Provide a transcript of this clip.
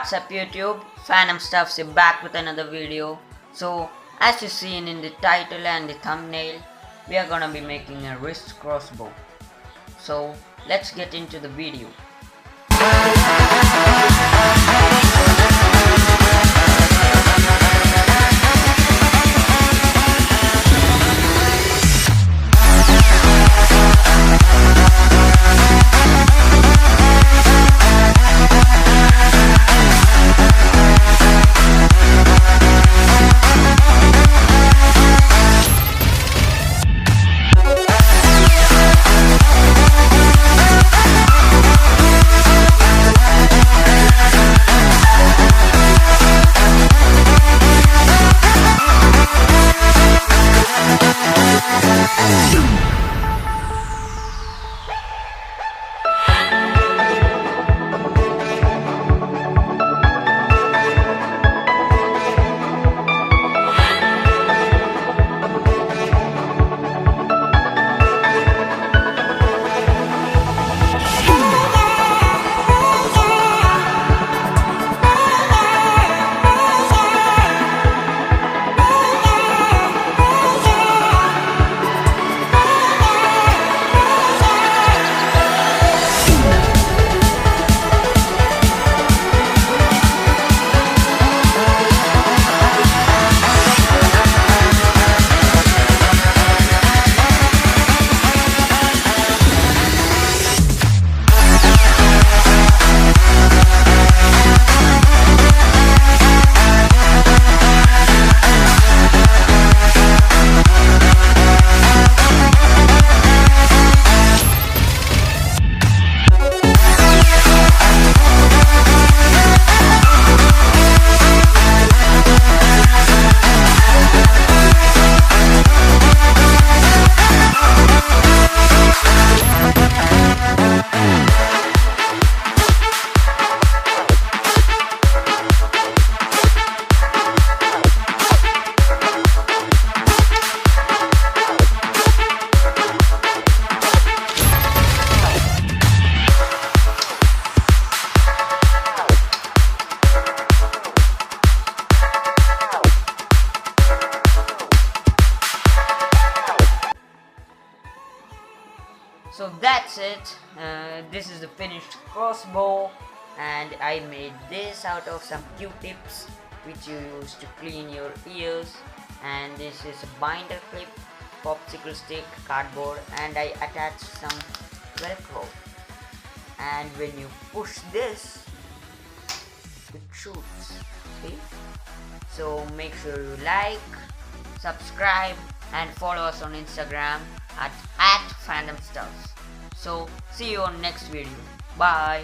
What's up YouTube? Phantom Stuffs is back with another video. So as you seen in the title and the thumbnail, we are gonna be making a wrist crossbow. So let's get into the video. So that's it. This is the finished crossbow, and I made this out of some Q-tips which you use to clean your ears, and this is a binder clip, popsicle stick, cardboard, and I attached some velcro, and when you push this it shoots. See? So make sure you like, subscribe, and follow us on Instagram at Phantom Stuffs. So see you on next video. Bye.